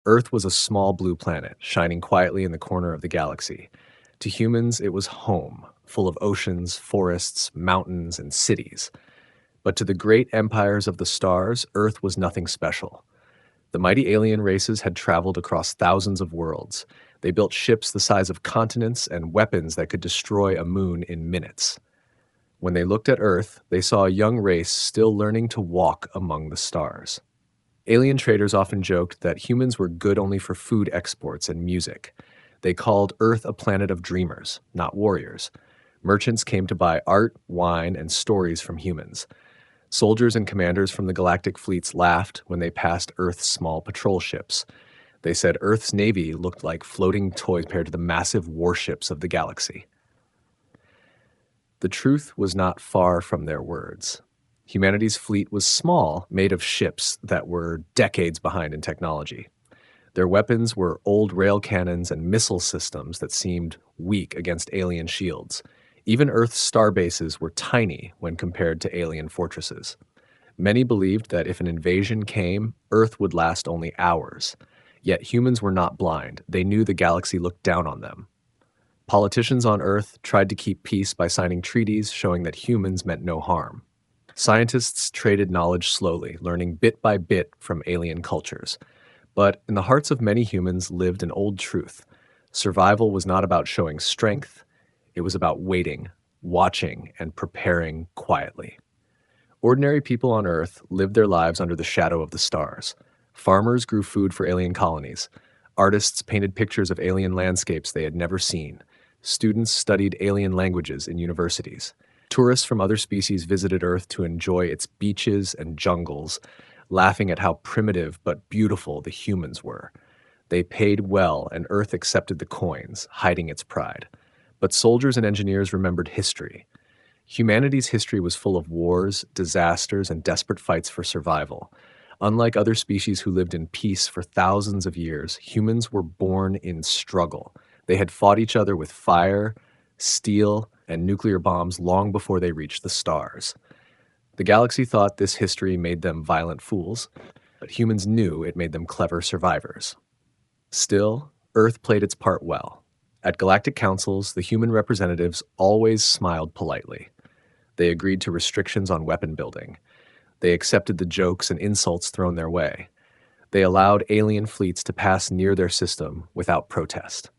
Earth was a small blue planet, shining quietly in the corner of the galaxy. To humans, it was home, full of oceans, forests, mountains, and cities. But to the great empires of the stars, Earth was nothing special. The mighty alien races had traveled across thousands of worlds. They built ships the size of continents and weapons that could destroy a moon in minutes. When they looked at Earth, they saw a young race still learning to walk among the stars. Alien traders often joked that humans were good only for food exports and music. They called Earth a planet of dreamers, not warriors. Merchants came to buy art, wine, and stories from humans. Soldiers and commanders from the galactic fleets laughed when they passed Earth's small patrol ships. They said Earth's navy looked like floating toys compared to the massive warships of the galaxy. The truth was not far from their words. Humanity's fleet was small, made of ships that were decades behind in technology. Their weapons were old rail cannons and missile systems that seemed weak against alien shields. Even Earth's star bases were tiny when compared to alien fortresses. Many believed that if an invasion came, Earth would last only hours. Yet humans were not blind. They knew the galaxy looked down on them. Politicians on Earth tried to keep peace by signing treaties showing that humans meant no harm. Scientists traded knowledge slowly, learning bit by bit from alien cultures. But in the hearts of many humans lived an old truth. Survival was not about showing strength. It was about waiting, watching, and preparing quietly. Ordinary people on Earth lived their lives under the shadow of the stars. Farmers grew food for alien colonies. Artists painted pictures of alien landscapes they had never seen. Students studied alien languages in universities. Tourists from other species visited Earth to enjoy its beaches and jungles, laughing at how primitive but beautiful the humans were. They paid well, and Earth accepted the coins, hiding its pride. But soldiers and engineers remembered history. Humanity's history was full of wars, disasters, and desperate fights for survival. Unlike other species who lived in peace for thousands of years, humans were born in struggle. They had fought each other with fire, steel, and nuclear bombs long before they reached the stars. The galaxy thought this history made them violent fools, but humans knew it made them clever survivors. Still, Earth played its part well. At galactic councils, the human representatives always smiled politely. They agreed to restrictions on weapon building. They accepted the jokes and insults thrown their way. They allowed alien fleets to pass near their system without protest.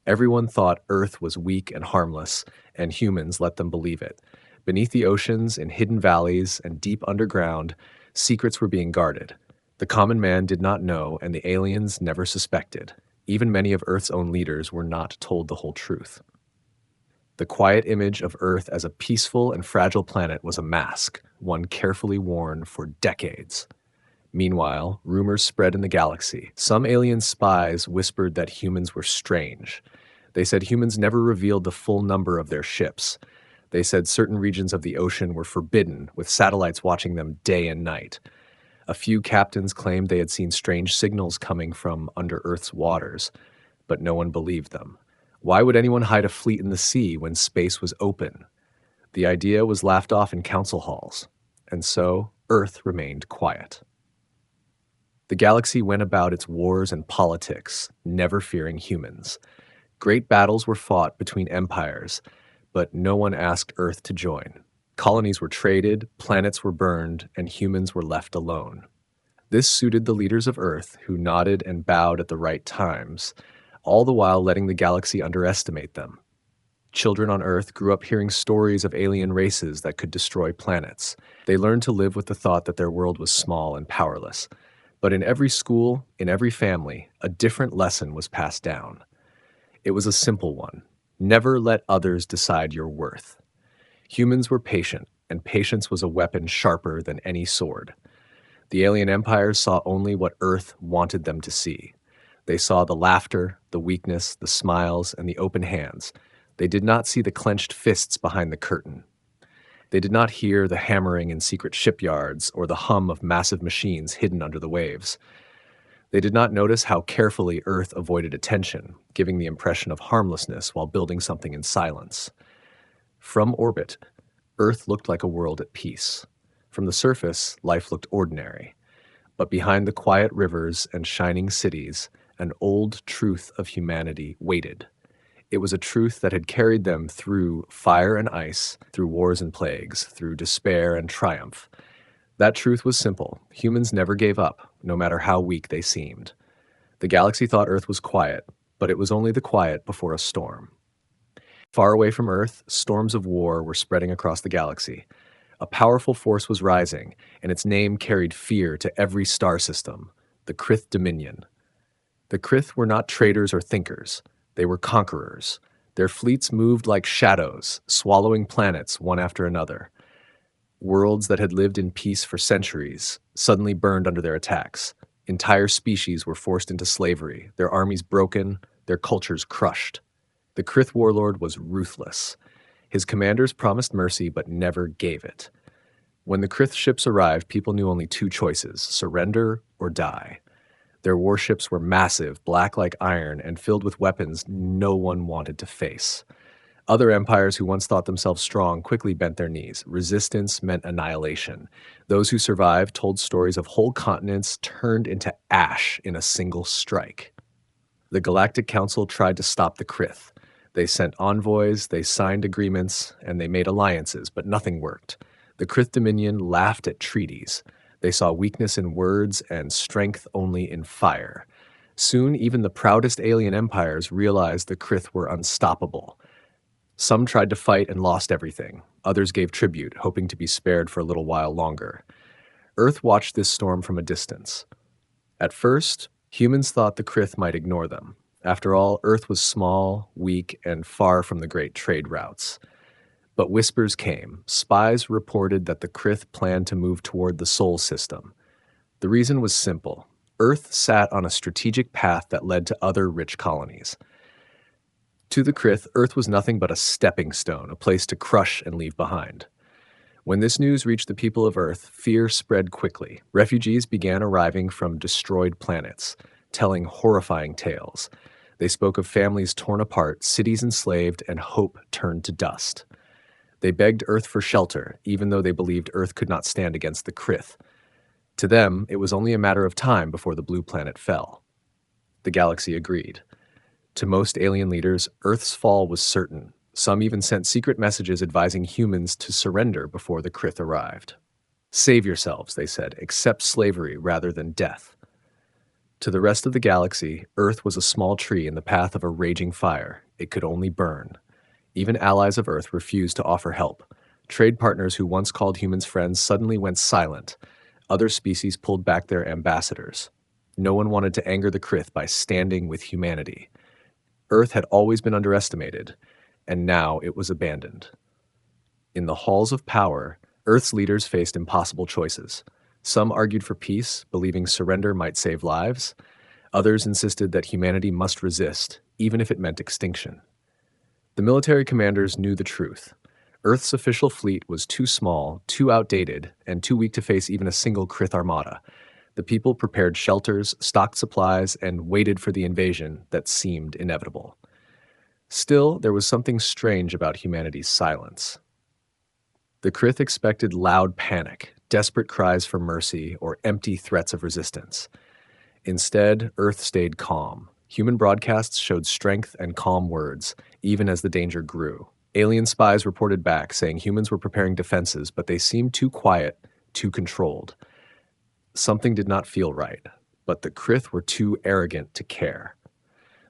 Everyone thought Earth was weak and harmless, and humans let them believe it. Beneath the oceans, in hidden valleys, and deep underground, secrets were being guarded. The common man did not know, and the aliens never suspected. Even many of Earth's own leaders were not told the whole truth. The quiet image of Earth as a peaceful and fragile planet was a mask, one carefully worn for decades. Meanwhile, rumors spread in the galaxy. Some alien spies whispered that humans were strange. They said humans never revealed the full number of their ships. They said certain regions of the ocean were forbidden, with satellites watching them day and night. A few captains claimed they had seen strange signals coming from under Earth's waters, but no one believed them. Why would anyone hide a fleet in the sea when space was open? The idea was laughed off in council halls, and so Earth remained quiet. The galaxy went about its wars and politics, never fearing humans. Great battles were fought between empires, but no one asked Earth to join. Colonies were traded, planets were burned, and humans were left alone. This suited the leaders of Earth, who nodded and bowed at the right times, all the while letting the galaxy underestimate them. Children on Earth grew up hearing stories of alien races that could destroy planets. They learned to live with the thought that their world was small and powerless. But in every school, in every family, a different lesson was passed down. It was a simple one. Never let others decide your worth. Humans were patient, and patience was a weapon sharper than any sword. The alien empires saw only what Earth wanted them to see. They saw the laughter, the weakness, the smiles, and the open hands. They did not see the clenched fists behind the curtain. They did not hear the hammering in secret shipyards or the hum of massive machines hidden under the waves. They did not notice how carefully Earth avoided attention, giving the impression of harmlessness while building something in silence. From orbit, Earth looked like a world at peace. From the surface, life looked ordinary. But behind the quiet rivers and shining cities, an old truth of humanity waited. It was a truth that had carried them through fire and ice, through wars and plagues, through despair and triumph. That truth was simple. Humans never gave up, no matter how weak they seemed. The galaxy thought Earth was quiet, but it was only the quiet before a storm. Far away from Earth, storms of war were spreading across the galaxy. A powerful force was rising, and its name carried fear to every star system, the Krith Dominion. The Krith were not traders or thinkers. They were conquerors. Their fleets moved like shadows, swallowing planets one after another. Worlds that had lived in peace for centuries suddenly burned under their attacks. Entire species were forced into slavery, their armies broken, their cultures crushed. The Krith warlord was ruthless. His commanders promised mercy but never gave it. When the Krith ships arrived, people knew only two choices: surrender or die. Their warships were massive, black like iron, and filled with weapons no one wanted to face. Other empires who once thought themselves strong quickly bent their knees. Resistance meant annihilation. Those who survived told stories of whole continents turned into ash in a single strike. The Galactic Council tried to stop the Krith. They sent envoys, they signed agreements, and they made alliances, but nothing worked. The Krith Dominion laughed at treaties. They saw weakness in words and strength only in fire. Soon, even the proudest alien empires realized the Krith were unstoppable. Some tried to fight and lost everything. Others gave tribute, hoping to be spared for a little while longer. Earth watched this storm from a distance. At first, humans thought the Krith might ignore them. After all, Earth was small, weak, and far from the great trade routes. But whispers came. Spies reported that the Krith planned to move toward the Sol system. The reason was simple. Earth sat on a strategic path that led to other rich colonies. To the Krith, Earth was nothing but a stepping stone, a place to crush and leave behind. When this news reached the people of Earth, fear spread quickly. Refugees began arriving from destroyed planets, telling horrifying tales. They spoke of families torn apart, cities enslaved, and hope turned to dust. They begged Earth for shelter, even though they believed Earth could not stand against the Krith. To them, it was only a matter of time before the blue planet fell. The galaxy agreed. To most alien leaders, Earth's fall was certain. Some even sent secret messages advising humans to surrender before the Krith arrived. Save yourselves, they said. Accept slavery rather than death. To the rest of the galaxy, Earth was a small tree in the path of a raging fire. It could only burn. Even allies of Earth refused to offer help. Trade partners who once called humans friends suddenly went silent. Other species pulled back their ambassadors. No one wanted to anger the Krith by standing with humanity. Earth had always been underestimated, and now it was abandoned. In the halls of power, Earth's leaders faced impossible choices. Some argued for peace, believing surrender might save lives. Others insisted that humanity must resist, even if it meant extinction. The military commanders knew the truth. Earth's official fleet was too small, too outdated, and too weak to face even a single Krith armada. The people prepared shelters, stocked supplies, and waited for the invasion that seemed inevitable. Still, there was something strange about humanity's silence. The Krith expected loud panic, desperate cries for mercy, or empty threats of resistance. Instead, Earth stayed calm. Human broadcasts showed strength and calm words, even as the danger grew. Alien spies reported back, saying humans were preparing defenses, but they seemed too quiet, too controlled. Something did not feel right, but the Krith were too arrogant to care.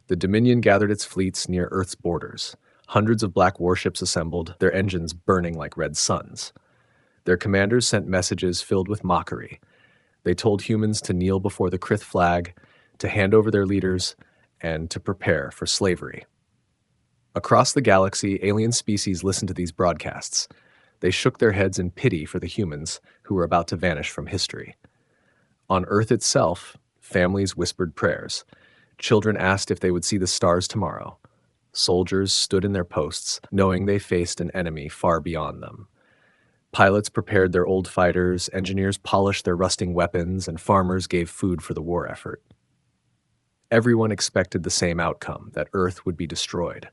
The Dominion gathered its fleets near Earth's borders. Hundreds of black warships assembled, their engines burning like red suns. Their commanders sent messages filled with mockery. They told humans to kneel before the Krith flag, to hand over their leaders, and to prepare for slavery. Across the galaxy, alien species listened to these broadcasts. They shook their heads in pity for the humans who were about to vanish from history. On Earth itself, families whispered prayers. Children asked if they would see the stars tomorrow. Soldiers stood in their posts, knowing they faced an enemy far beyond them. Pilots prepared their old fighters, engineers polished their rusting weapons, and farmers gave food for the war effort. Everyone expected the same outcome, that Earth would be destroyed.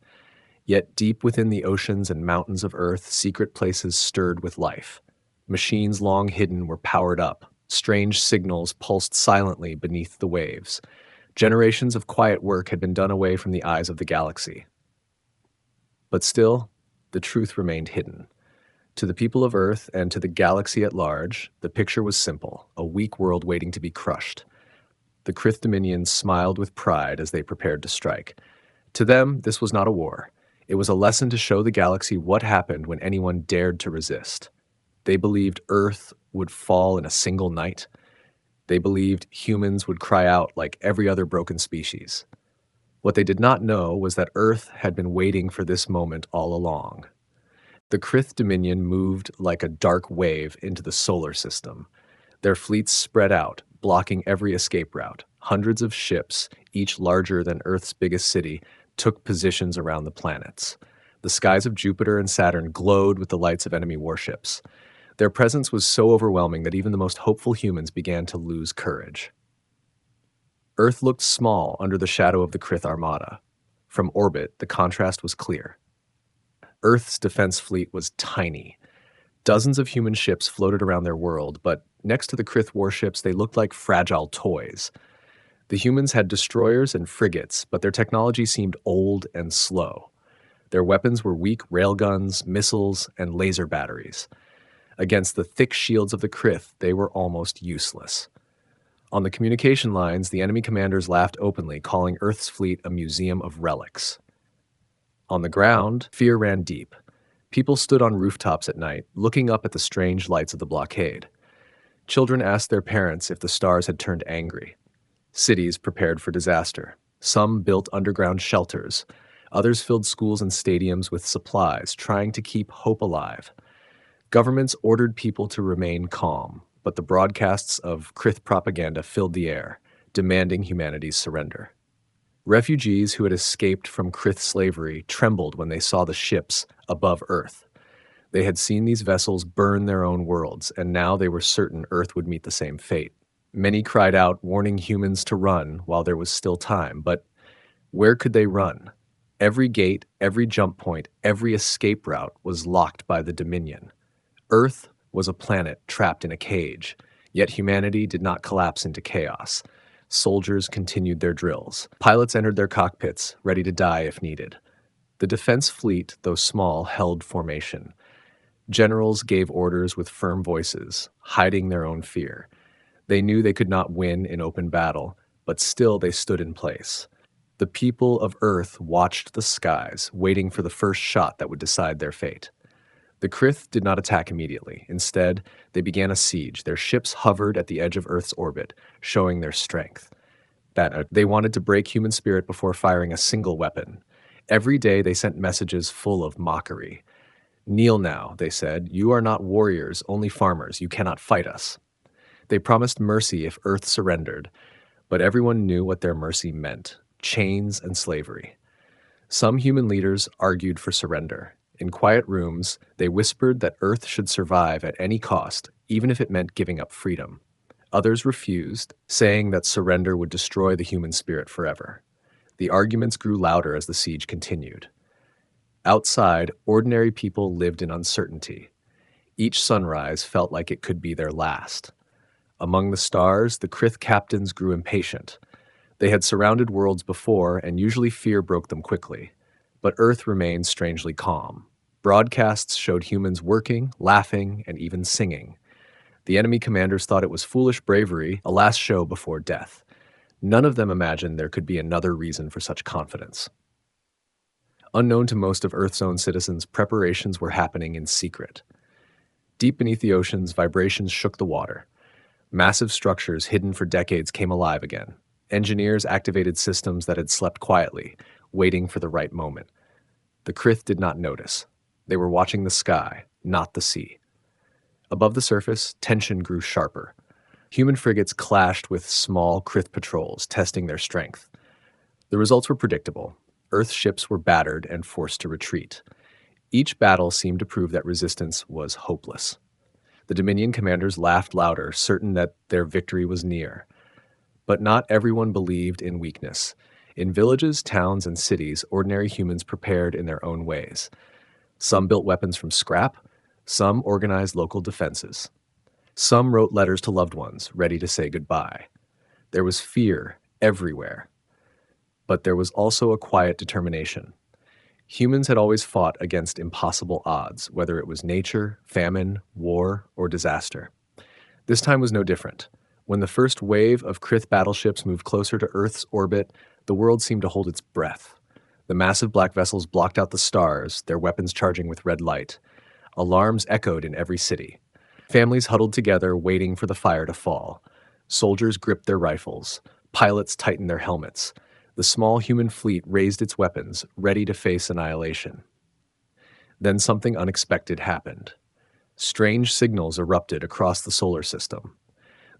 Yet deep within the oceans and mountains of Earth, secret places stirred with life. Machines long hidden were powered up. Strange signals pulsed silently beneath the waves. Generations of quiet work had been done away from the eyes of the galaxy. But still, the truth remained hidden. To the people of Earth and to the galaxy at large, the picture was simple, a weak world waiting to be crushed. The Krith Dominions smiled with pride as they prepared to strike. To them, this was not a war. It was a lesson to show the galaxy what happened when anyone dared to resist. They believed Earth would fall in a single night. They believed humans would cry out like every other broken species. What they did not know was that Earth had been waiting for this moment all along. The Krith Dominion moved like a dark wave into the solar system. Their fleets spread out, blocking every escape route. Hundreds of ships, each larger than Earth's biggest city, took positions around the planets. The skies of Jupiter and Saturn glowed with the lights of enemy warships. Their presence was so overwhelming that even the most hopeful humans began to lose courage. Earth looked small under the shadow of the Krith Armada. From orbit, the contrast was clear. Earth's defense fleet was tiny. Dozens of human ships floated around their world, but next to the Krith warships, they looked like fragile toys. The humans had destroyers and frigates, but their technology seemed old and slow. Their weapons were weak railguns, missiles, and laser batteries. Against the thick shields of the Krith, they were almost useless. On the communication lines, the enemy commanders laughed openly, calling Earth's fleet a museum of relics. On the ground, fear ran deep. People stood on rooftops at night, looking up at the strange lights of the blockade. Children asked their parents if the stars had turned angry. Cities prepared for disaster. Some built underground shelters. Others filled schools and stadiums with supplies, trying to keep hope alive. Governments ordered people to remain calm, but the broadcasts of Krith propaganda filled the air, demanding humanity's surrender. Refugees who had escaped from Krith slavery trembled when they saw the ships above Earth. They had seen these vessels burn their own worlds, and now they were certain Earth would meet the same fate. Many cried out, warning humans to run while there was still time, but where could they run? Every gate, every jump point, every escape route was locked by the Dominion. Earth was a planet trapped in a cage, yet humanity did not collapse into chaos. Soldiers continued their drills. Pilots entered their cockpits, ready to die if needed. The defense fleet, though small, held formation. Generals gave orders with firm voices, hiding their own fear. They knew they could not win in open battle, but still they stood in place. The people of Earth watched the skies, waiting for the first shot that would decide their fate. The Krith did not attack immediately. Instead, they began a siege. Their ships hovered at the edge of Earth's orbit, showing their strength. They wanted to break human spirit before firing a single weapon. Every day they sent messages full of mockery. "Kneel now," they said. "You are not warriors, only farmers. You cannot fight us." They promised mercy if Earth surrendered, but everyone knew what their mercy meant: chains and slavery. Some human leaders argued for surrender. In quiet rooms, they whispered that Earth should survive at any cost, even if it meant giving up freedom. Others refused, saying that surrender would destroy the human spirit forever. The arguments grew louder as the siege continued. Outside, ordinary people lived in uncertainty. Each sunrise felt like it could be their last. Among the stars, the Krith captains grew impatient. They had surrounded worlds before, and usually fear broke them quickly. But Earth remained strangely calm. Broadcasts showed humans working, laughing, and even singing. The enemy commanders thought it was foolish bravery, a last show before death. None of them imagined there could be another reason for such confidence. Unknown to most of Earth's own citizens, preparations were happening in secret. Deep beneath the oceans, vibrations shook the water. Massive structures hidden for decades came alive again. Engineers activated systems that had slept quietly, waiting for the right moment. The Krith did not notice. They were watching the sky, not the sea. Above the surface, tension grew sharper. Human frigates clashed with small Krith patrols, testing their strength. The results were predictable. Earth ships were battered and forced to retreat. Each battle seemed to prove that resistance was hopeless. The Dominion commanders laughed louder, certain that their victory was near. But not everyone believed in weakness. In villages, towns, and cities, ordinary humans prepared in their own ways. Some built weapons from scrap, some organized local defenses. Some wrote letters to loved ones, ready to say goodbye. There was fear everywhere, but there was also a quiet determination. Humans had always fought against impossible odds, whether it was nature, famine, war, or disaster. This time was no different. When the first wave of Krith battleships moved closer to Earth's orbit, the world seemed to hold its breath. The massive black vessels blocked out the stars, their weapons charging with red light. Alarms echoed in every city. Families huddled together, waiting for the fire to fall. Soldiers gripped their rifles. Pilots tightened their helmets. The small human fleet raised its weapons, ready to face annihilation. Then something unexpected happened. Strange signals erupted across the solar system.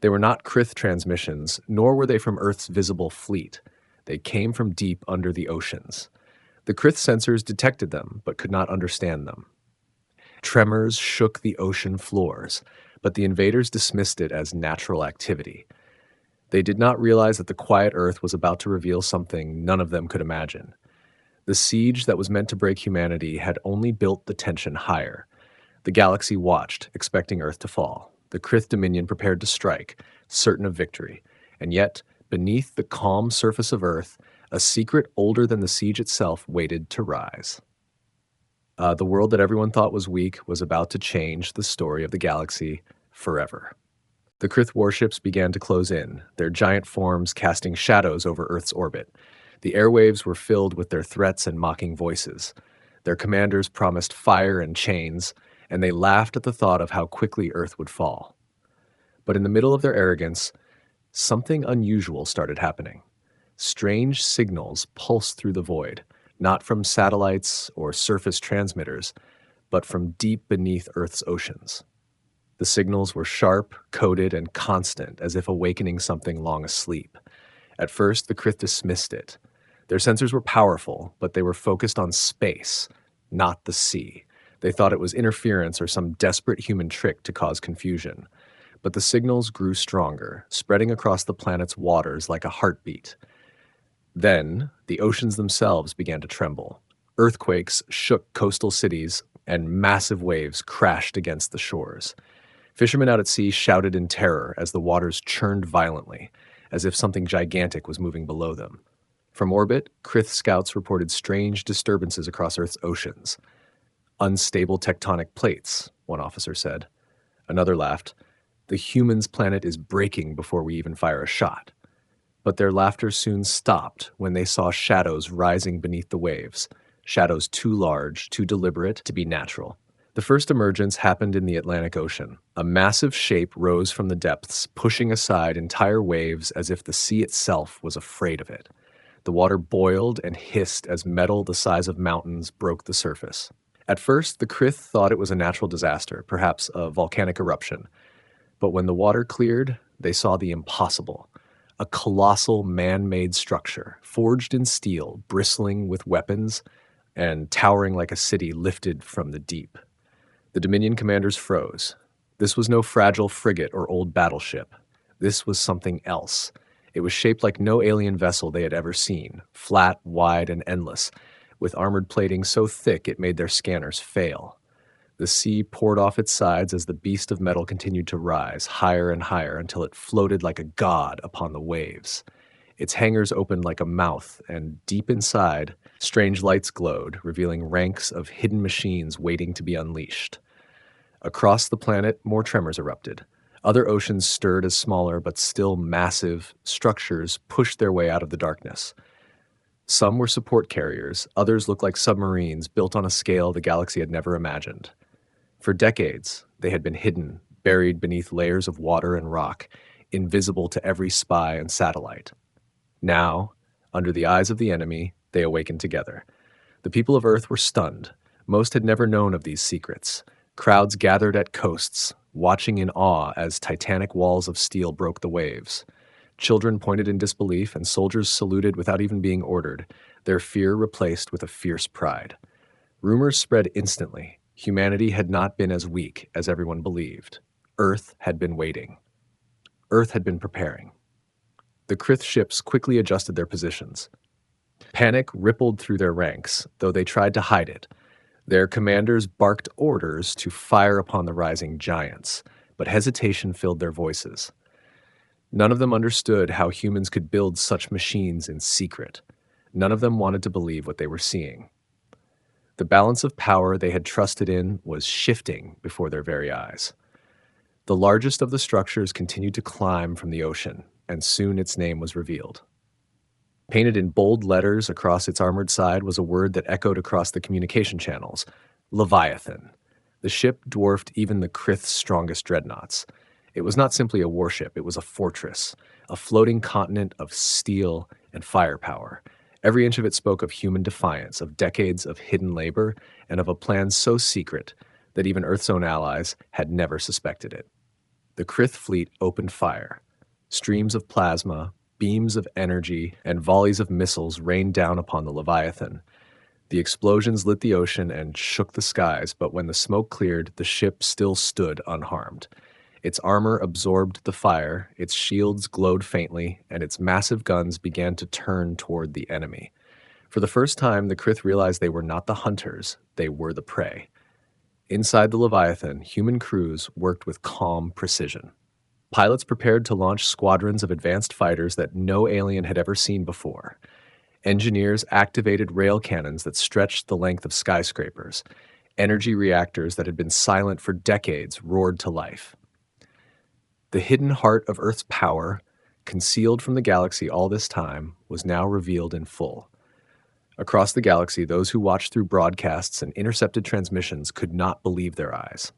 They were not Krith transmissions, nor were they from Earth's visible fleet. They came from deep under the oceans. The Krith sensors detected them, but could not understand them. Tremors shook the ocean floors, but the invaders dismissed it as natural activity. They did not realize that the quiet Earth was about to reveal something none of them could imagine. The siege that was meant to break humanity had only built the tension higher. The galaxy watched, expecting Earth to fall. The Krith Dominion prepared to strike, certain of victory. And yet, beneath the calm surface of Earth, a secret older than the siege itself waited to rise. The world that everyone thought was weak was about to change the story of the galaxy forever. The Krith warships began to close in, their giant forms casting shadows over Earth's orbit. The airwaves were filled with their threats and mocking voices. Their commanders promised fire and chains, and they laughed at the thought of how quickly Earth would fall. But in the middle of their arrogance, something unusual started happening. Strange signals pulsed through the void, not from satellites or surface transmitters, but from deep beneath Earth's oceans. The signals were sharp, coded, and constant, as if awakening something long asleep. At first, the Krith dismissed it. Their sensors were powerful, but they were focused on space, not the sea. They thought it was interference or some desperate human trick to cause confusion. But the signals grew stronger, spreading across the planet's waters like a heartbeat. Then, the oceans themselves began to tremble. Earthquakes shook coastal cities, and massive waves crashed against the shores. Fishermen out at sea shouted in terror as the waters churned violently, as if something gigantic was moving below them. From orbit, Krith scouts reported strange disturbances across Earth's oceans. Unstable tectonic plates, one officer said. Another laughed. The humans' planet is breaking before we even fire a shot. But their laughter soon stopped when they saw shadows rising beneath the waves, shadows too large, too deliberate to be natural. The first emergence happened in the Atlantic Ocean. A massive shape rose from the depths, pushing aside entire waves as if the sea itself was afraid of it. The water boiled and hissed as metal the size of mountains broke the surface. At first, the Krith thought it was a natural disaster, perhaps a volcanic eruption. But when the water cleared, they saw the impossible. A colossal man-made structure, forged in steel, bristling with weapons, and towering like a city lifted from the deep. The Dominion commanders froze. This was no fragile frigate or old battleship. This was something else. It was shaped like no alien vessel they had ever seen, flat, wide, and endless, with armored plating so thick it made their scanners fail. The sea poured off its sides as the beast of metal continued to rise, higher and higher, until it floated like a god upon the waves. Its hangars opened like a mouth, and deep inside, strange lights glowed, revealing ranks of hidden machines waiting to be unleashed. Across the planet, more tremors erupted. Other oceans stirred as smaller but still massive structures pushed their way out of the darkness. Some were support carriers, others looked like submarines built on a scale the galaxy had never imagined. For decades, they had been hidden, buried beneath layers of water and rock, invisible to every spy and satellite. Now, under the eyes of the enemy, they awakened together. The people of Earth were stunned. Most had never known of these secrets. Crowds gathered at coasts, watching in awe as titanic walls of steel broke the waves. Children pointed in disbelief, and soldiers saluted without even being ordered, their fear replaced with a fierce pride. Rumors spread instantly. Humanity had not been as weak as everyone believed. Earth had been waiting. Earth had been preparing. The Krith ships quickly adjusted their positions. Panic rippled through their ranks, though they tried to hide it. Their commanders barked orders to fire upon the rising giants. but hesitation filled their voices. None of them understood how humans could build such machines in secret. None of them wanted to believe what they were seeing. The balance of power they had trusted in was shifting before their very eyes. The largest of the structures continued to climb from the ocean, and soon its name was revealed. Painted in bold letters across its armored side was a word that echoed across the communication channels: Leviathan. The ship dwarfed even the Krith's strongest dreadnoughts. It was not simply a warship, it was a fortress, a floating continent of steel and firepower. Every inch of it spoke of human defiance, of decades of hidden labor, and of a plan so secret that even Earth's own allies had never suspected it. The Krith fleet opened fire. Streams of plasma, beams of energy, and volleys of missiles rained down upon the Leviathan. The explosions lit the ocean and shook the skies, but when the smoke cleared, the ship still stood unharmed. Its armor absorbed the fire, its shields glowed faintly, and its massive guns began to turn toward the enemy. For the first time, the Krith realized they were not the hunters, they were the prey. Inside the Leviathan, human crews worked with calm precision. Pilots prepared to launch squadrons of advanced fighters that no alien had ever seen before. Engineers activated rail cannons that stretched the length of skyscrapers. Energy reactors that had been silent for decades roared to life. The hidden heart of Earth's power, concealed from the galaxy all this time, was now revealed in full. Across the galaxy, those who watched through broadcasts and intercepted transmissions could not believe their eyes.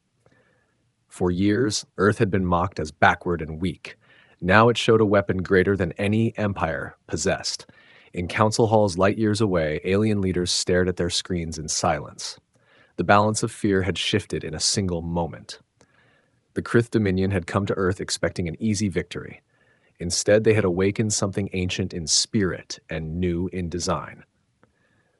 For years, Earth had been mocked as backward and weak. Now it showed a weapon greater than any empire possessed. In council halls light years away, alien leaders stared at their screens in silence. The balance of fear had shifted in a single moment. The Krith Dominion had come to Earth expecting an easy victory. Instead, they had awakened something ancient in spirit and new in design.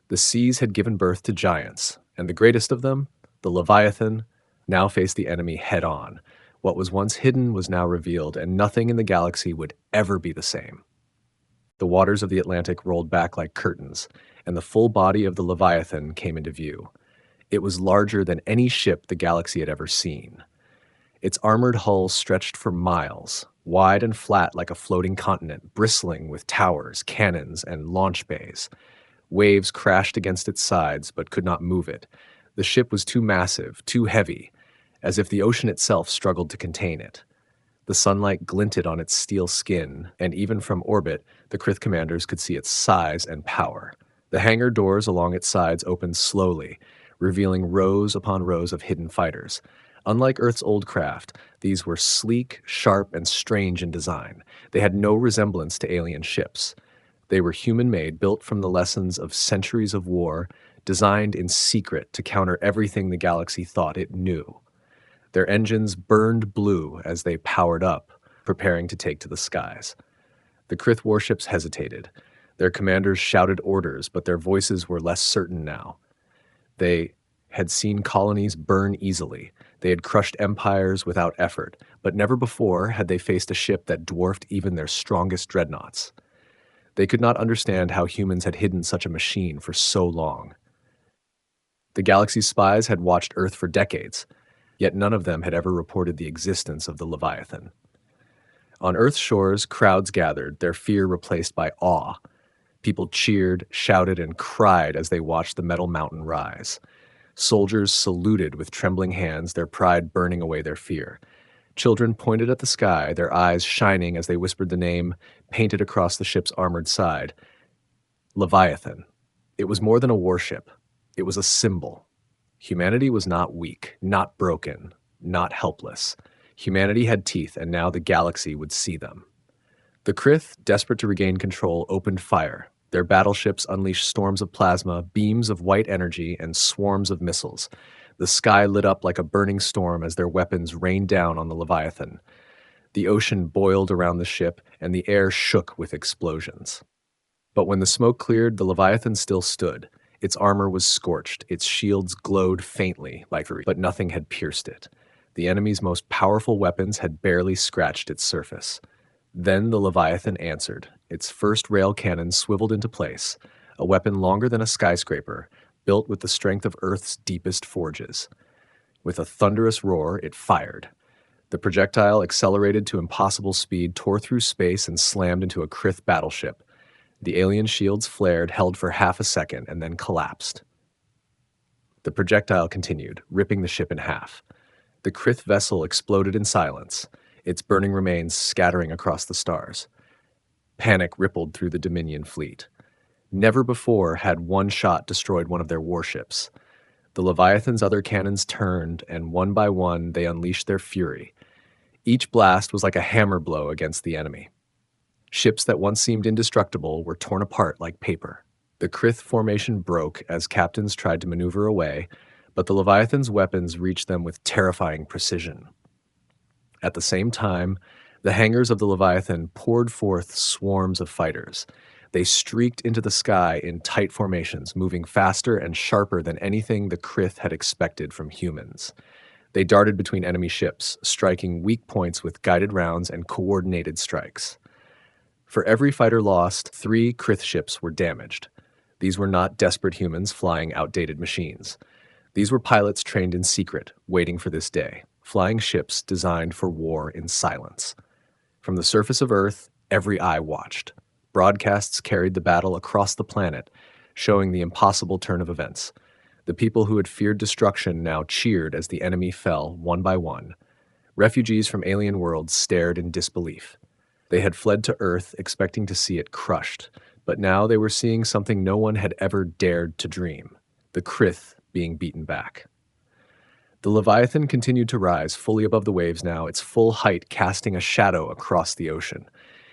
The seas had given birth to giants, and the greatest of them, the Leviathan, now faced the enemy head-on. What was once hidden was now revealed, and nothing in the galaxy would ever be the same. The waters of the Atlantic rolled back like curtains, and the full body of the Leviathan came into view. It was larger than any ship the galaxy had ever seen. Its armored hull stretched for miles, wide and flat like a floating continent, bristling with towers, cannons, and launch bays. Waves crashed against its sides but could not move it. The ship was too massive, too heavy, as if the ocean itself struggled to contain it. The sunlight glinted on its steel skin, and even from orbit, the Krith commanders could see its size and power. The hangar doors along its sides opened slowly, revealing rows upon rows of hidden fighters. Unlike Earth's old craft, these were sleek, sharp, and strange in design. They had no resemblance to alien ships. They were human-made, built from the lessons of centuries of war, designed in secret to counter everything the galaxy thought it knew. Their engines burned blue as they powered up, preparing to take to the skies. The Krith warships hesitated. Their commanders shouted orders, but their voices were less certain now. They had seen colonies burn easily. They had crushed empires without effort, but never before had they faced a ship that dwarfed even their strongest dreadnoughts. They could not understand how humans had hidden such a machine for so long. The galaxy's spies had watched Earth for decades, yet none of them had ever reported the existence of the Leviathan. On Earth's shores, crowds gathered, their fear replaced by awe. People cheered, shouted, and cried as they watched the metal mountain rise. Soldiers saluted with trembling hands, their pride burning away their fear. Children pointed at the sky, their eyes shining as they whispered the name painted across the ship's armored side. Leviathan. It was more than a warship. It was a symbol. Humanity was not weak, not broken, not helpless. Humanity had teeth, and now the galaxy would see them. The Krith, desperate to regain control, opened fire. Their battleships unleashed storms of plasma, beams of white energy, and swarms of missiles. The sky lit up like a burning storm as their weapons rained down on the Leviathan. The ocean boiled around the ship, and the air shook with explosions. But when the smoke cleared, the Leviathan still stood. Its armor was scorched, its shields glowed faintly, but nothing had pierced it. The enemy's most powerful weapons had barely scratched its surface. Then the Leviathan answered. Its first rail cannon swiveled into place, a weapon longer than a skyscraper, built with the strength of Earth's deepest forges. With a thunderous roar, it fired. The projectile accelerated to impossible speed, tore through space, and slammed into a Krith battleship. The alien shields flared, held for half a second, and then collapsed. The projectile continued, ripping the ship in half. The Krith vessel exploded in silence, its burning remains scattering across the stars. Panic rippled through the Dominion fleet. Never before had one shot destroyed one of their warships. The Leviathan's other cannons turned, and one by one they unleashed their fury. Each blast was like a hammer blow against the enemy. Ships that once seemed indestructible were torn apart like paper. The Krith formation broke as captains tried to maneuver away, but the Leviathan's weapons reached them with terrifying precision. At the same time, the hangars of the Leviathan poured forth swarms of fighters. They streaked into the sky in tight formations, moving faster and sharper than anything the Krith had expected from humans. They darted between enemy ships, striking weak points with guided rounds and coordinated strikes. For every fighter lost, 3 Krith ships were damaged. These were not desperate humans flying outdated machines. These were pilots trained in secret, waiting for this day, flying ships designed for war in silence. From the surface of Earth, every eye watched. Broadcasts carried the battle across the planet, showing the impossible turn of events. The people who had feared destruction now cheered as the enemy fell one by one. Refugees from alien worlds stared in disbelief. They had fled to Earth expecting to see it crushed, but now they were seeing something no one had ever dared to dream: the Krith being beaten back. The Leviathan continued to rise, fully above the waves now, its full height casting a shadow across the ocean.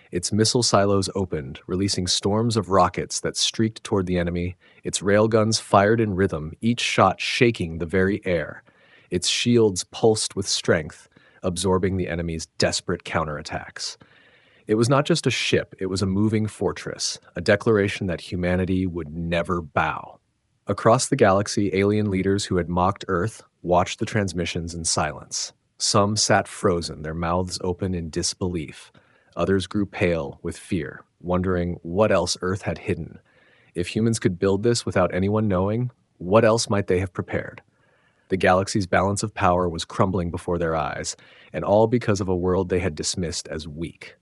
Its missile silos opened, releasing storms of rockets that streaked toward the enemy. Its railguns fired in rhythm, each shot shaking the very air. Its shields pulsed with strength, absorbing the enemy's desperate counterattacks. It was not just a ship, it was a moving fortress, a declaration that humanity would never bow. Across the galaxy, alien leaders who had mocked Earth watched the transmissions in silence. Some sat frozen, their mouths open in disbelief. Others grew pale with fear, wondering what else Earth had hidden. If humans could build this without anyone knowing, what else might they have prepared? The galaxy's balance of power was crumbling before their eyes, and all because of a world they had dismissed as weak.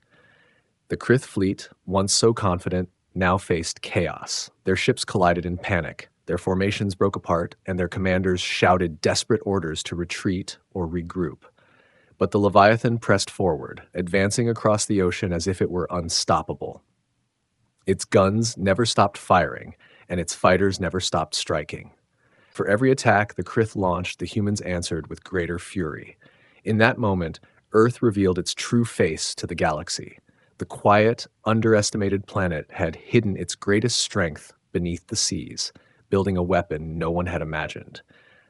The Krith fleet, once so confident, now faced chaos. Their ships collided in panic, their formations broke apart, and their commanders shouted desperate orders to retreat or regroup. But the Leviathan pressed forward, advancing across the ocean as if it were unstoppable. Its guns never stopped firing, and its fighters never stopped striking. For every attack the Krith launched, the humans answered with greater fury. In that moment, Earth revealed its true face to the galaxy. The quiet, underestimated planet had hidden its greatest strength beneath the seas, building a weapon no one had imagined.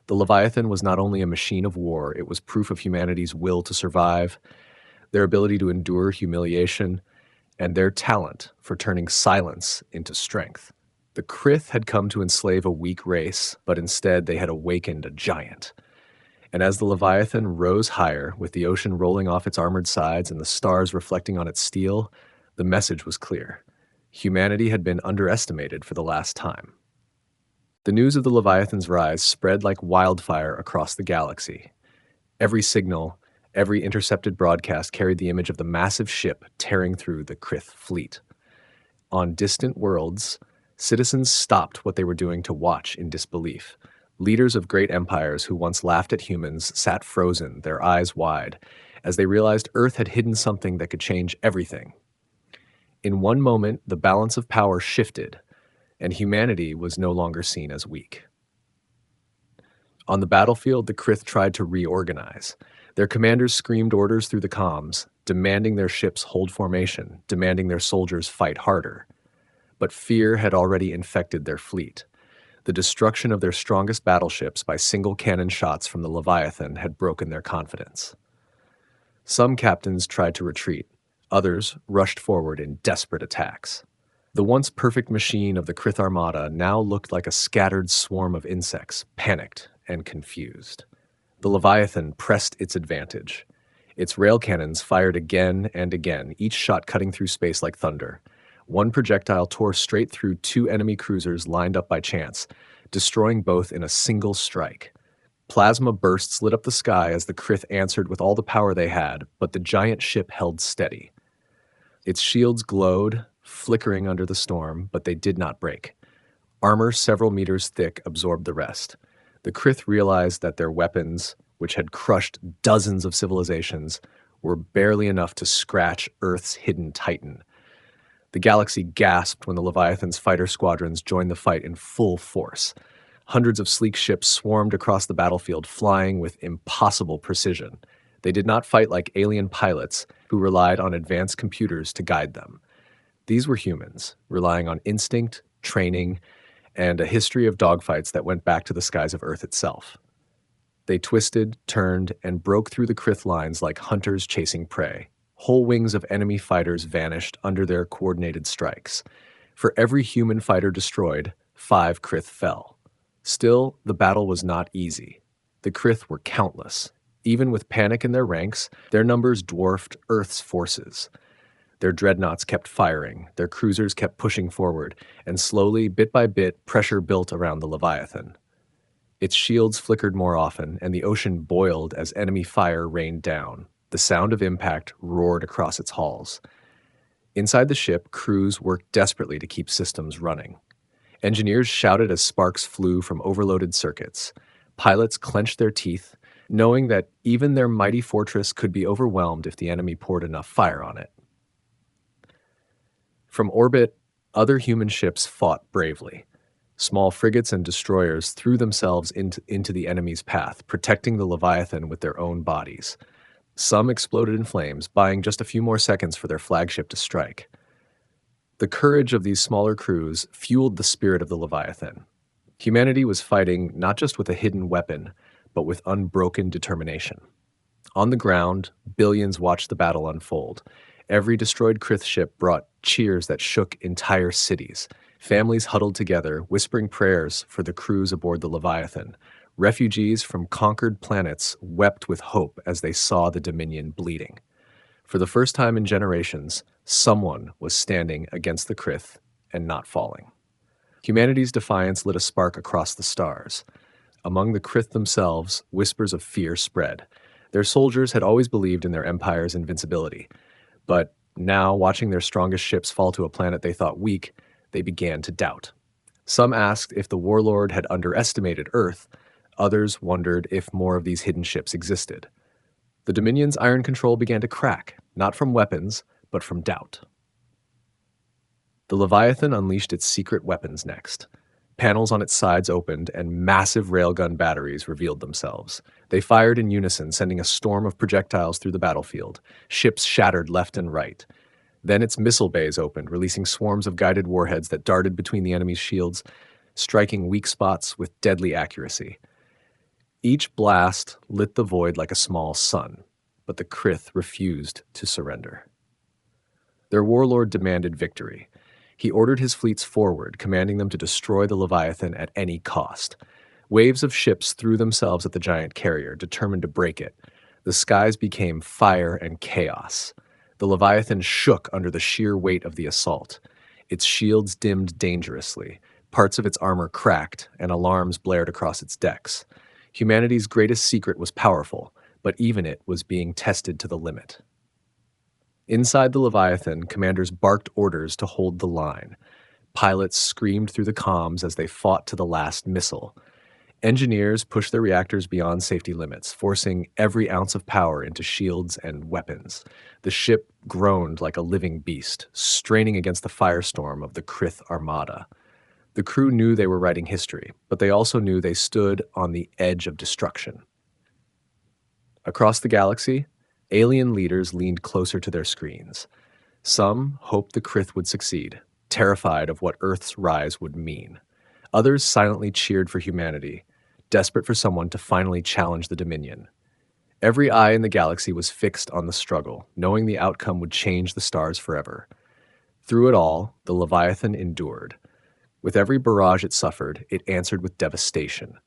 The Leviathan was not only a machine of war, it was proof of humanity's will to survive, their ability to endure humiliation, and their talent for turning silence into strength. The Krith had come to enslave a weak race, but instead they had awakened a giant. And as the Leviathan rose higher, with the ocean rolling off its armored sides and the stars reflecting on its steel, the message was clear. Humanity had been underestimated for the last time. The news of the Leviathan's rise spread like wildfire across the galaxy. Every signal, every intercepted broadcast carried the image of the massive ship tearing through the Krith fleet. On distant worlds, citizens stopped what they were doing to watch in disbelief. Leaders of great empires who once laughed at humans sat frozen, their eyes wide, as they realized Earth had hidden something that could change everything. In one moment, the balance of power shifted, and humanity was no longer seen as weak. On the battlefield, the Krith tried to reorganize. Their commanders screamed orders through the comms, demanding their ships hold formation, demanding their soldiers fight harder. But fear had already infected their fleet. The destruction of their strongest battleships by single cannon shots from the Leviathan had broken their confidence. Some captains tried to retreat. Others rushed forward in desperate attacks. The once perfect machine of the Krith Armada now looked like a scattered swarm of insects, panicked and confused. The Leviathan pressed its advantage. Its rail cannons fired again and again, each shot cutting through space like thunder. One projectile tore straight through 2 enemy cruisers lined up by chance, destroying both in a single strike. Plasma bursts lit up the sky as the Krith answered with all the power they had, but the giant ship held steady. Its shields glowed, flickering under the storm, but they did not break. Armor several meters thick absorbed the rest. The Krith realized that their weapons, which had crushed dozens of civilizations, were barely enough to scratch Earth's hidden titan. The galaxy gasped when the Leviathan's fighter squadrons joined the fight in full force. Hundreds of sleek ships swarmed across the battlefield, flying with impossible precision. They did not fight like alien pilots who relied on advanced computers to guide them. These were humans, relying on instinct, training, and a history of dogfights that went back to the skies of Earth itself. They twisted, turned, and broke through the Krith lines like hunters chasing prey. Whole wings of enemy fighters vanished under their coordinated strikes. For every human fighter destroyed, 5 Krith fell. Still, the battle was not easy. The Krith were countless. Even with panic in their ranks, their numbers dwarfed Earth's forces. Their dreadnoughts kept firing, their cruisers kept pushing forward, and slowly, bit by bit, pressure built around the Leviathan. Its shields flickered more often, and the ocean boiled as enemy fire rained down. The sound of impact roared across its halls. Inside the ship, crews worked desperately to keep systems running. Engineers shouted as sparks flew from overloaded circuits. Pilots clenched their teeth, knowing that even their mighty fortress could be overwhelmed if the enemy poured enough fire on it. From orbit, other human ships fought bravely. Small frigates and destroyers threw themselves into the enemy's path, protecting the Leviathan with their own bodies. Some exploded in flames, buying just a few more seconds for their flagship to strike. The courage of these smaller crews fueled the spirit of the Leviathan. Humanity was fighting not just with a hidden weapon, but with unbroken determination. On the ground, billions watched the battle unfold. Every destroyed Krith ship brought cheers that shook entire cities. Families huddled together, whispering prayers for the crews aboard the Leviathan. Refugees from conquered planets wept with hope as they saw the Dominion bleeding. For the first time in generations, someone was standing against the Krith and not falling. Humanity's defiance lit a spark across the stars. Among the Krith themselves, whispers of fear spread. Their soldiers had always believed in their empire's invincibility, but now, watching their strongest ships fall to a planet they thought weak, they began to doubt. Some asked if the warlord had underestimated Earth. Others wondered if more of these hidden ships existed. The Dominion's iron control began to crack, not from weapons, but from doubt. The Leviathan unleashed its secret weapons next. Panels on its sides opened, and massive railgun batteries revealed themselves. They fired in unison, sending a storm of projectiles through the battlefield. Ships shattered left and right. Then its missile bays opened, releasing swarms of guided warheads that darted between the enemy's shields, striking weak spots with deadly accuracy. Each blast lit the void like a small sun, but the Krith refused to surrender. Their warlord demanded victory. He ordered his fleets forward, commanding them to destroy the Leviathan at any cost. Waves of ships threw themselves at the giant carrier, determined to break it. The skies became fire and chaos. The Leviathan shook under the sheer weight of the assault. Its shields dimmed dangerously. Parts of its armor cracked, and alarms blared across its decks. Humanity's greatest secret was powerful, but even it was being tested to the limit. Inside the Leviathan, commanders barked orders to hold the line. Pilots screamed through the comms as they fought to the last missile. Engineers pushed their reactors beyond safety limits, forcing every ounce of power into shields and weapons. The ship groaned like a living beast, straining against the firestorm of the Krith armada. The crew knew they were writing history, but they also knew they stood on the edge of destruction. Across the galaxy, alien leaders leaned closer to their screens. Some hoped the Krith would succeed, terrified of what Earth's rise would mean. Others silently cheered for humanity, desperate for someone to finally challenge the Dominion. Every eye in the galaxy was fixed on the struggle, knowing the outcome would change the stars forever. Through it all, the Leviathan endured. With every barrage it suffered, it answered with devastation.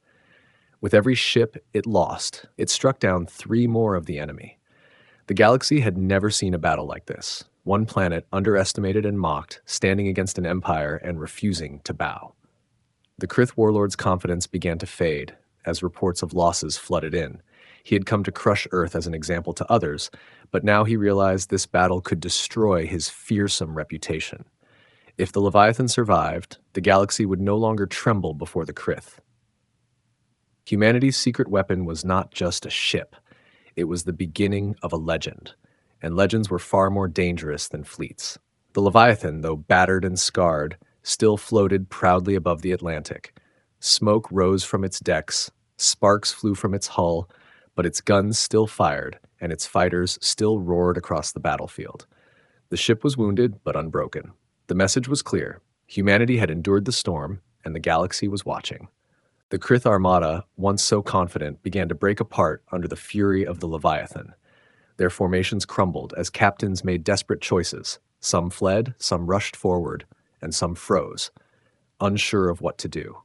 With every ship it lost, it struck down 3 more of the enemy. The galaxy had never seen a battle like this. One planet underestimated and mocked, standing against an empire and refusing to bow. The Krith warlord's confidence began to fade as reports of losses flooded in. He had come to crush Earth as an example to others, but now he realized this battle could destroy his fearsome reputation. If the Leviathan survived, the galaxy would no longer tremble before the Krith. Humanity's secret weapon was not just a ship. It was the beginning of a legend, and legends were far more dangerous than fleets. The Leviathan, though battered and scarred, still floated proudly above the Atlantic. Smoke rose from its decks, sparks flew from its hull, but its guns still fired, and its fighters still roared across the battlefield. The ship was wounded, but unbroken. The message was clear. Humanity had endured the storm, and the galaxy was watching. The Krith Armada, once so confident, began to break apart under the fury of the Leviathan. Their formations crumbled as captains made desperate choices. Some fled, some rushed forward, and some froze, unsure of what to do.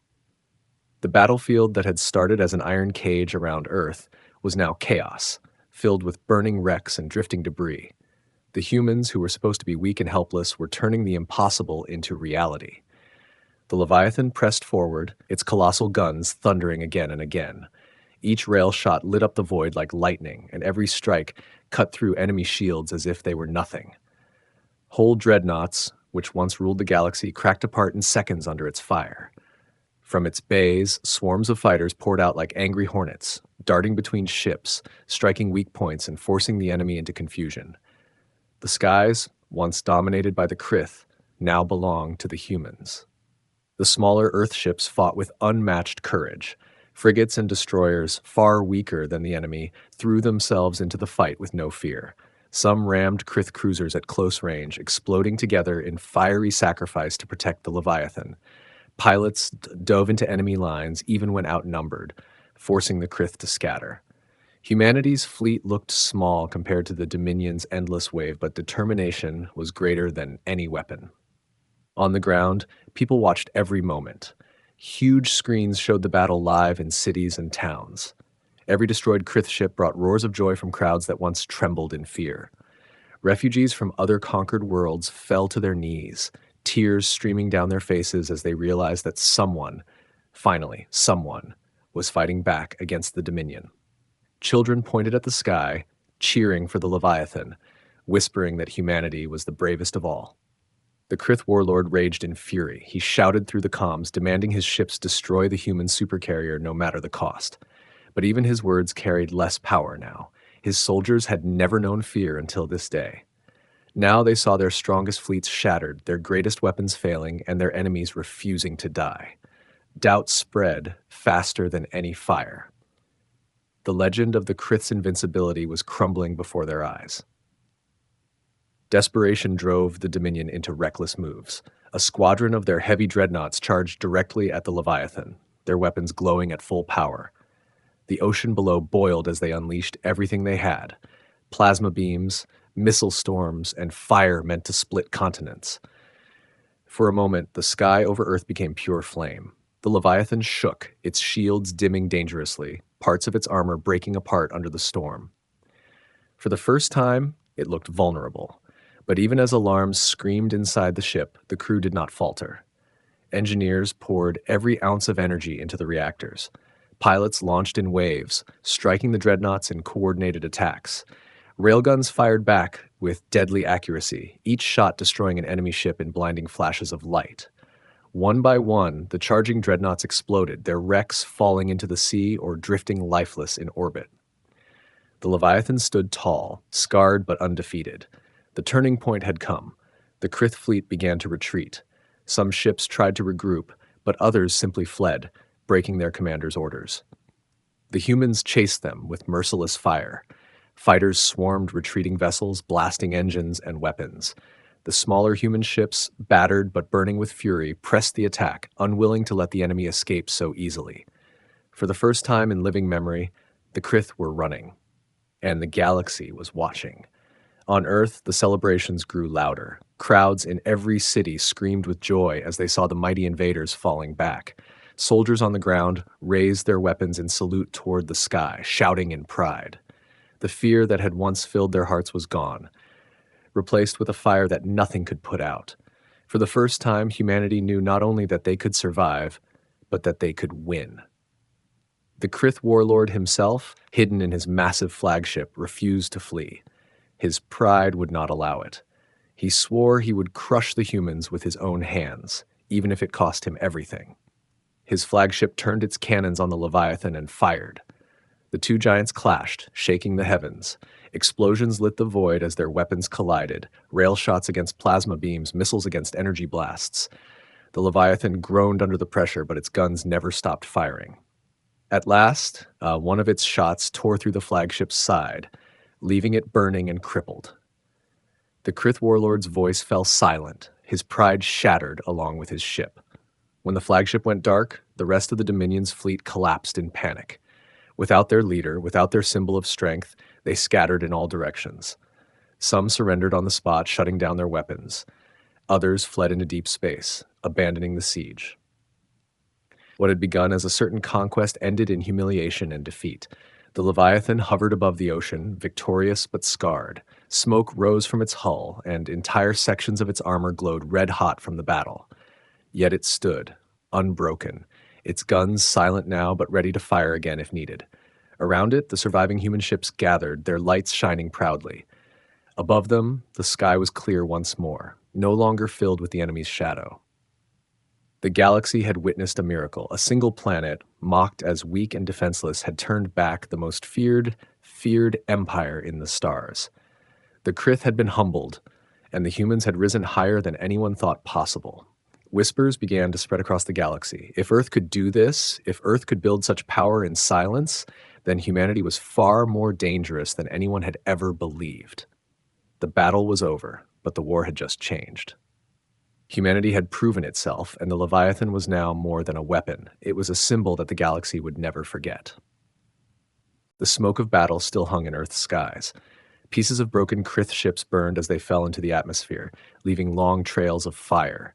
The battlefield that had started as an iron cage around Earth was now chaos, filled with burning wrecks and drifting debris. The humans, who were supposed to be weak and helpless, were turning the impossible into reality. The Leviathan pressed forward, its colossal guns thundering again and again. Each rail shot lit up the void like lightning, and every strike cut through enemy shields as if they were nothing. Whole dreadnoughts, which once ruled the galaxy, cracked apart in seconds under its fire. From its bays, swarms of fighters poured out like angry hornets, darting between ships, striking weak points and forcing the enemy into confusion. The skies, once dominated by the Krith, now belonged to the humans. The smaller Earth ships fought with unmatched courage. Frigates and destroyers, far weaker than the enemy, threw themselves into the fight with no fear. Some rammed Krith cruisers at close range, exploding together in fiery sacrifice to protect the Leviathan. Pilots dove into enemy lines even when outnumbered, forcing the Krith to scatter. Humanity's fleet looked small compared to the Dominion's endless wave, but determination was greater than any weapon. On the ground, people watched every moment. Huge screens showed the battle live in cities and towns. Every destroyed Krith ship brought roars of joy from crowds that once trembled in fear. Refugees from other conquered worlds fell to their knees, tears streaming down their faces as they realized that someone, finally someone, was fighting back against the Dominion. Children pointed at the sky, cheering for the Leviathan, whispering that humanity was the bravest of all. The Krith warlord raged in fury. He shouted through the comms, demanding his ships destroy the human supercarrier no matter the cost. But even his words carried less power now. His soldiers had never known fear until this day. Now they saw their strongest fleets shattered, their greatest weapons failing, and their enemies refusing to die. Doubt spread faster than any fire. The legend of the Krith's invincibility was crumbling before their eyes. Desperation drove the Dominion into reckless moves. A squadron of their heavy dreadnoughts charged directly at the Leviathan, their weapons glowing at full power. The ocean below boiled as they unleashed everything they had: plasma beams, missile storms, and fire meant to split continents. For a moment, the sky over Earth became pure flame. The Leviathan shook, its shields dimming dangerously, parts of its armor breaking apart under the storm. For the first time, it looked vulnerable. But even as alarms screamed inside the ship, the crew did not falter. Engineers poured every ounce of energy into the reactors. Pilots launched in waves, striking the dreadnoughts in coordinated attacks. Railguns fired back with deadly accuracy, each shot destroying an enemy ship in blinding flashes of light. One by one, the charging dreadnoughts exploded, their wrecks falling into the sea or drifting lifeless in orbit. The Leviathan stood tall, scarred but undefeated. The turning point had come. The Krith fleet began to retreat. Some ships tried to regroup, but others simply fled, breaking their commander's orders. The humans chased them with merciless fire. Fighters swarmed retreating vessels, blasting engines and weapons. The smaller human ships, battered but burning with fury, pressed the attack, unwilling to let the enemy escape so easily. For the first time in living memory, the Krith were running, and the galaxy was watching. On Earth, the celebrations grew louder. Crowds in every city screamed with joy as they saw the mighty invaders falling back. Soldiers on the ground raised their weapons in salute toward the sky, shouting in pride. The fear that had once filled their hearts was gone, replaced with a fire that nothing could put out. For the first time, humanity knew not only that they could survive, but that they could win. The Krith warlord himself, hidden in his massive flagship, refused to flee. His pride would not allow it. He swore he would crush the humans with his own hands, even if it cost him everything. His flagship turned its cannons on the Leviathan and fired. The two giants clashed, shaking the heavens. Explosions lit the void as their weapons collided, rail shots against plasma beams, missiles against energy blasts. The Leviathan groaned under the pressure, but its guns never stopped firing. At last, one of its shots tore through the flagship's side, leaving it burning and crippled. The Krith warlord's voice fell silent, his pride shattered along with his ship. When the flagship went dark, the rest of the Dominion's fleet collapsed in panic. Without their leader, without their symbol of strength, they scattered in all directions. Some surrendered on the spot, shutting down their weapons. Others fled into deep space, abandoning the siege. What had begun as a certain conquest ended in humiliation and defeat. The Leviathan hovered above the ocean, victorious but scarred. Smoke rose from its hull, and entire sections of its armor glowed red-hot from the battle. Yet it stood, unbroken, its guns silent now but ready to fire again if needed. Around it, the surviving human ships gathered, their lights shining proudly. Above them, the sky was clear once more, no longer filled with the enemy's shadow. The galaxy had witnessed a miracle. A single planet, mocked as weak and defenseless, had turned back the most feared empire in the stars. The Krith had been humbled, and the humans had risen higher than anyone thought possible. Whispers began to spread across the galaxy. If Earth could do this, if Earth could build such power in silence, then humanity was far more dangerous than anyone had ever believed. The battle was over, but the war had just changed. Humanity had proven itself, and the Leviathan was now more than a weapon. It was a symbol that the galaxy would never forget. The smoke of battle still hung in Earth's skies. Pieces of broken Krith ships burned as they fell into the atmosphere, leaving long trails of fire.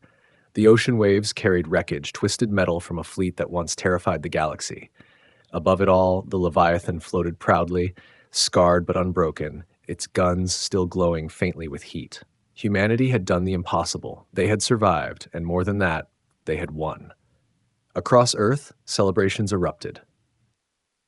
The ocean waves carried wreckage, twisted metal from a fleet that once terrified the galaxy. Above it all, the Leviathan floated proudly, scarred but unbroken, its guns still glowing faintly with heat. Humanity had done the impossible. They had survived, and more than that, they had won. Across Earth, celebrations erupted.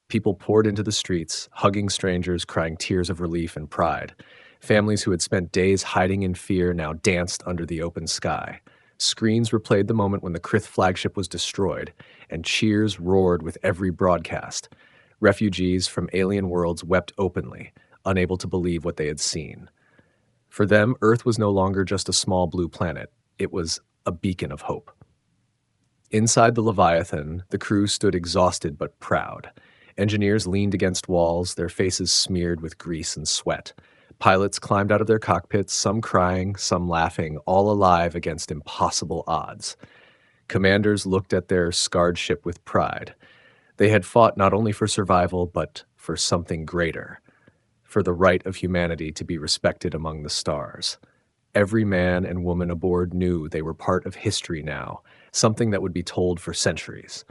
People poured into the streets, hugging strangers, crying tears of relief and pride. Families who had spent days hiding in fear now danced under the open sky. Screens replayed the moment when the Krith flagship was destroyed, and cheers roared with every broadcast. Refugees from alien worlds wept openly, unable to believe what they had seen. For them, Earth was no longer just a small blue planet. It was a beacon of hope. Inside the Leviathan, the crew stood exhausted but proud. Engineers leaned against walls, their faces smeared with grease and sweat. Pilots climbed out of their cockpits, some crying, some laughing, all alive against impossible odds. Commanders looked at their scarred ship with pride. They had fought not only for survival, but for something greater. For the right of humanity to be respected among the stars. Every man and woman aboard knew they were part of history now, something that would be told for centuries.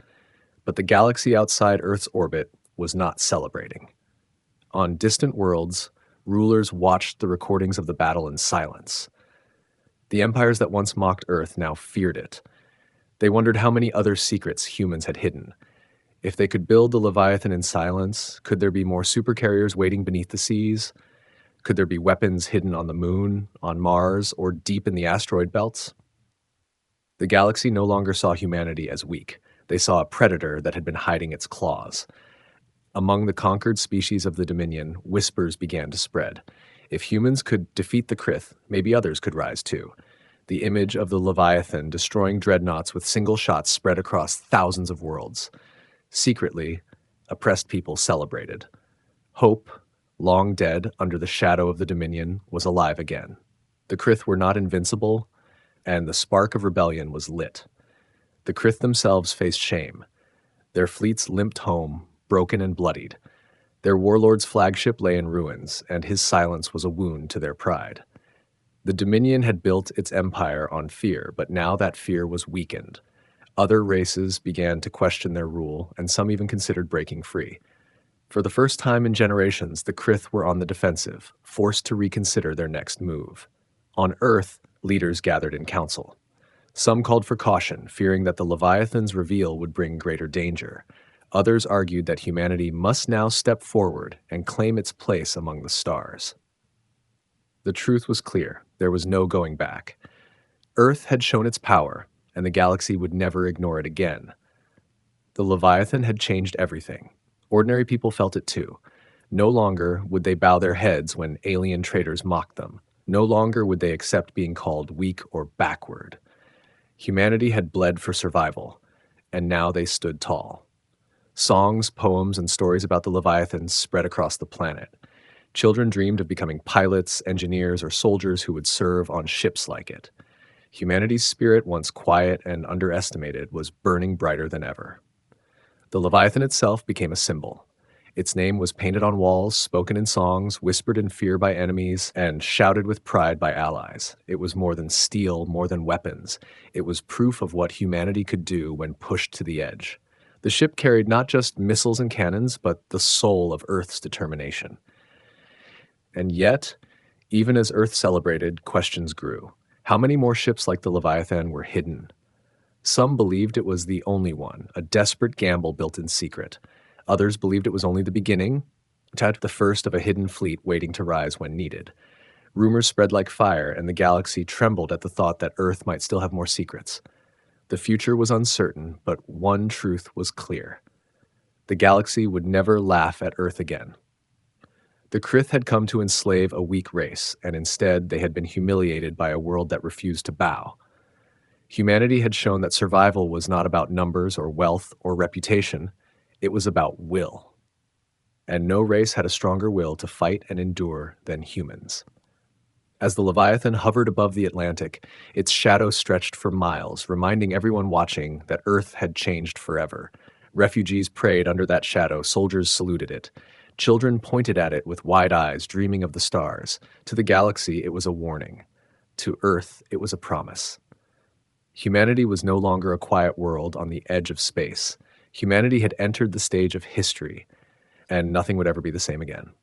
But the galaxy outside Earth's orbit was not celebrating. On distant worlds, rulers watched the recordings of the battle in silence. The empires that once mocked Earth now feared it. They wondered how many other secrets humans had hidden. If they could build the Leviathan in silence, could there be more supercarriers waiting beneath the seas? Could there be weapons hidden on the moon, on Mars, or deep in the asteroid belts? The galaxy no longer saw humanity as weak. They saw a predator that had been hiding its claws. Among the conquered species of the Dominion, whispers began to spread. If humans could defeat the Krith, maybe others could rise too. The image of the Leviathan destroying dreadnoughts with single shots spread across thousands of worlds. Secretly, oppressed people celebrated. Hope, long dead under the shadow of the Dominion, was alive again. The Krith were not invincible, and the spark of rebellion was lit. The Krith themselves faced shame. Their fleets limped home, broken and bloodied. Their warlord's flagship lay in ruins, and his silence was a wound to their pride. The Dominion had built its empire on fear, but now that fear was weakened. Other races began to question their rule, and some even considered breaking free. For the first time in generations, the Krith were on the defensive, forced to reconsider their next move. On Earth, leaders gathered in council. Some called for caution, fearing that the Leviathan's reveal would bring greater danger. Others argued that humanity must now step forward and claim its place among the stars. The truth was clear. There was no going back. Earth had shown its power, and the galaxy would never ignore it again. The Leviathan had changed everything. Ordinary people felt it too. No longer would they bow their heads when alien traders mocked them. No longer would they accept being called weak or backward. Humanity had bled for survival, and now they stood tall. Songs, poems, and stories about the Leviathan spread across the planet. Children dreamed of becoming pilots, engineers, or soldiers who would serve on ships like it. Humanity's spirit, once quiet and underestimated, was burning brighter than ever. The Leviathan itself became a symbol. Its name was painted on walls, spoken in songs, whispered in fear by enemies, and shouted with pride by allies. It was more than steel, more than weapons. It was proof of what humanity could do when pushed to the edge. The ship carried not just missiles and cannons, but the soul of Earth's determination. And yet, even as Earth celebrated, questions grew. How many more ships like the Leviathan were hidden? Some believed it was the only one, a desperate gamble built in secret. Others believed it was only the beginning, the first of a hidden fleet waiting to rise when needed. Rumors spread like fire, and the galaxy trembled at the thought that Earth might still have more secrets. The future was uncertain, but one truth was clear. The galaxy would never laugh at Earth again. The Krith had come to enslave a weak race, and instead they had been humiliated by a world that refused to bow. Humanity had shown that survival was not about numbers or wealth or reputation. It was about will. And no race had a stronger will to fight and endure than humans. As the Leviathan hovered above the Atlantic, its shadow stretched for miles, reminding everyone watching that Earth had changed forever. Refugees prayed under that shadow, soldiers saluted it. Children pointed at it with wide eyes, dreaming of the stars. To the galaxy, it was a warning. To Earth, it was a promise. Humanity was no longer a quiet world on the edge of space. Humanity had entered the stage of history, and nothing would ever be the same again.